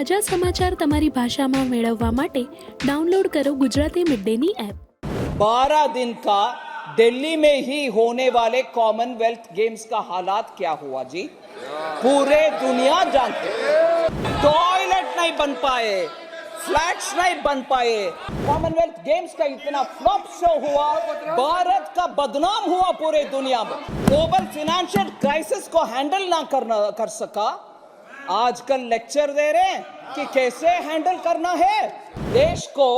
તાજા સમાચાર તમારી ભાષામાં મેળવવા માટે ડાઉનલોડ કરો ગુજરાતી મિડ ડેની એપ। 12 दिन का दिल्ली में ही होने वाले कॉमनवेल्थ गेम्स का हालात क्या हुआ जी? पूरे दुनिया जानते। टॉयलेट नहीं बन पाए, फ्लैट्स नहीं बन पाए, कॉमनवेल्थ गेम्स का इतना फ्लॉप शो हुआ, भारत का बदनाम हुआ पूरे दुनिया में। ग्लोबल फाइनेंशियल क्राइसिस को हैंडल ना कर सका, आजकल लेक्चर दे रहे हैं कि कैसे हैंडल करना है। देश को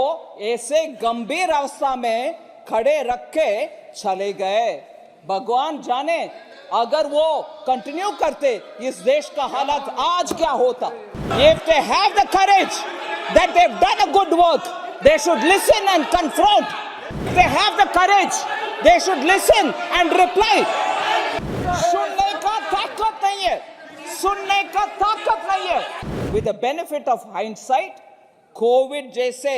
ऐसे गंभीर अवस्था में खड़े रख के चले गए। भगवान जाने अगर वो कंटिन्यू करते इस देश का हालत आज क्या होता। If they have the courage that they've done a good work, they should listen and confront. If they have the courage, they should listen and reply. सुनने का ताकत नहीं है, सुनने का ताकत नहीं है। With the benefit of hindsight, Covid जैसे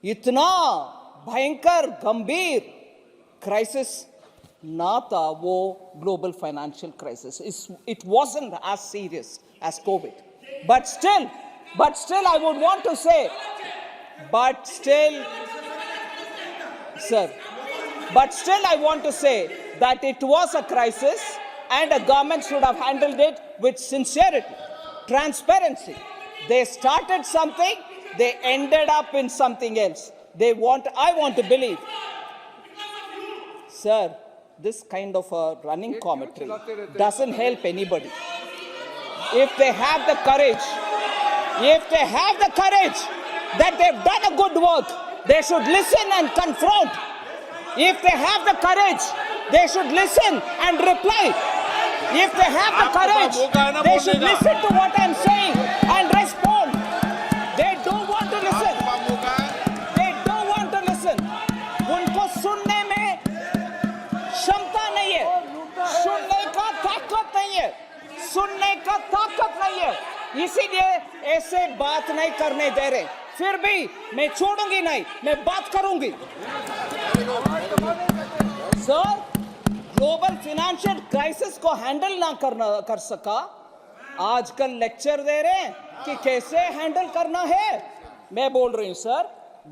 इतना भयंकर गंभीर क्राइसिस ना था वो global financial crisis. It wasn't as serious as COVID. But still I would want to say, but still I want to say that it was a crisis and a government should have handled it with sincerity, transparency. They started something, they ended up in something else. I want to believe. Sir, this kind of a running commentary doesn't help anybody. If they have the courage that they've done a good work, they should listen and confront. If they have the courage, they should listen and reply. If they have the courage, they should listen to what I'm saying and respond. They don't want to listen. They don't want to listen. उनको सुनने में क्षमता नहीं है, सुनने का ताकत नहीं है, सुनने का ताकत नहीं है। इसीलिए ऐसे बात नहीं करने दे रहे। फिर भी मैं छोड़ूंगी नहीं, मैं बात करूंगी। सर, ग्लोबल फाइनेंशियल क्राइसिस को हैंडल ना कर सका, आजकल लेक्चर दे रहे हैं कि कैसे हैंडल करना है। मैं बोल रही हूं सर,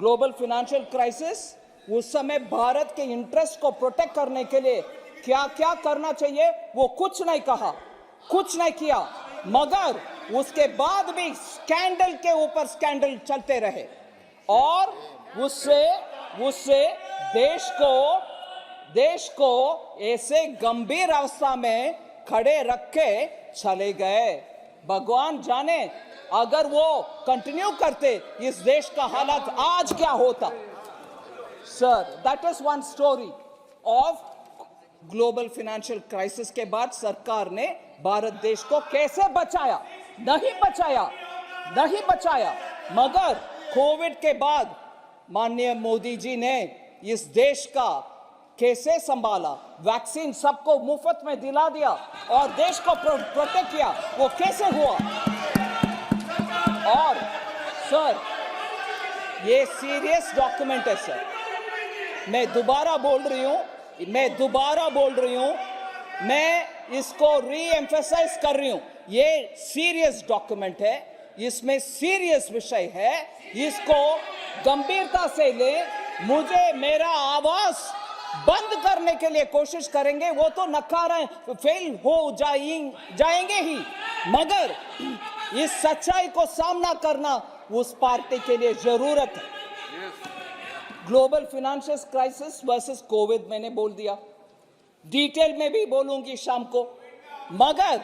ग्लोबल फाइनेंशियल क्राइसिस उस समय भारत के इंटरेस्ट को प्रोटेक्ट करने के लिए क्या क्या करना चाहिए वो कुछ नहीं कहा, कुछ नहीं किया, मगर उसके बाद भी स्कैंडल के ऊपर स्कैंडल चलते रहे और उससे देश को ऐसे गंभीर अवस्था में खड़े रख के चले गए। भगवान जाने अगर वो कंटिन्यू करते इस देश का हालत आज क्या होता। Sir, that is one story of global financial crisis के बाद सरकार ने भारत देश को कैसे बचाया। नहीं बचाया, मगर कोविड के बाद माननीय मोदी जी ने इस देश का कैसे संभाला, वैक्सीन सबको मुफ्त में दिला दिया और देश को प्रोटेक्ट किया, वो कैसे हुआ। और सर, ये सीरियस डॉक्यूमेंट है सर। मैं दोबारा बोल रही हूं, मैं इसको री-एम्फसाइज कर रही हूं। ये सीरियस डॉक्यूमेंट है, इसमें सीरियस विषय है, इसको गंभीरता से ले। मुझे मेरा आवाज बंद करने के लिए कोशिश करेंगे वो तो नकारा फेल हो जाएंगे ही, मगर इस सच्चाई को सामना करना उस पार्टी के लिए जरूरत है। Global financial crisis versus Covid मैंने बोल दिया, डिटेल में भी बोलूंगी शाम को, मगर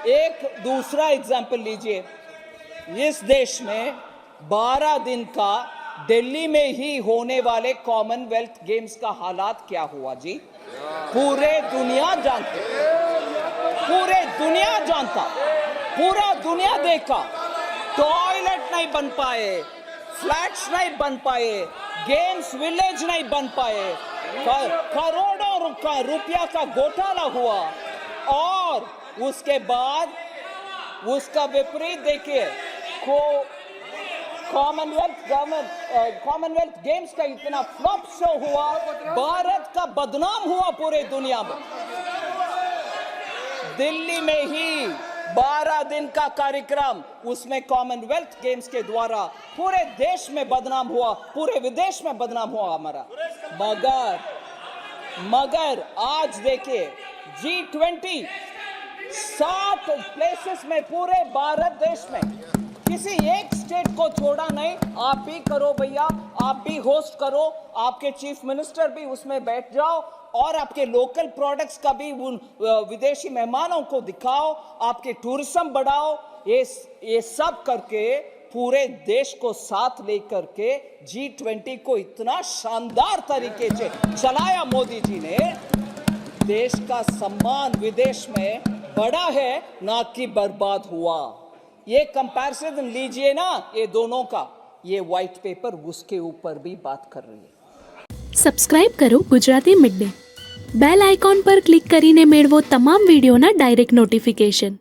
एक दूसरा एग्जाम्पल लीजिए। इस देश में 12 दिन का दिल्ली में ही होने वाले कॉमनवेल्थ गेम्स का हालात क्या हुआ जी? पूरे दुनिया जानते, पूरा दुनिया देखा। टॉयलेट नहीं बन पाए, फ्लैट्स नहीं बन पाए, गेम्स विलेज नहीं बन पाए, करोड़ों रुपया का घोटाला हुआ और उसके बाद उसका विपरीत देखिए। कॉमनवेल्थ गेम्स का इतना फ्लॉप शो हुआ, भारत का बदनाम हुआ पूरे दुनिया में। दिल्ली में ही 12 दिन का कार्यक्रम, उसमें कॉमनवेल्थ गेम्स के द्वारा पूरे देश में बदनाम हुआ, पूरे विदेश में बदनाम हुआ हमारा। मगर आज देखिए G20 7 प्लेसेस में पूरे भारत देश में, किसी एक स्टेट को छोड़ा नहीं। आप भी करो भैया, आप भी होस्ट करो, आपके चीफ मिनिस्टर भी उसमें बैठ जाओ और आपके लोकल प्रोडक्ट्स का भी उन विदेशी मेहमानों को दिखाओ, आपके टूरिज्म बढ़ाओ। ये सब करके पूरे देश को साथ लेकर के G20 को इतना शानदार तरीके से चलाया मोदी जी ने। देश का सम्मान विदेश में बढ़ा है, ना कि बर्बाद हुआ। ये कंपैरिजन लीजिए ना, ये दोनों का, ये व्हाइट पेपर उसके ऊपर भी बात कर रही है। સબસ્ક્રાઇબ કરો Gujarati mid day bell icon પર ક્લિક કરીને મેળવો તમામ વિડીયોના ડાયરેક્ટ નોટિફિકેશન।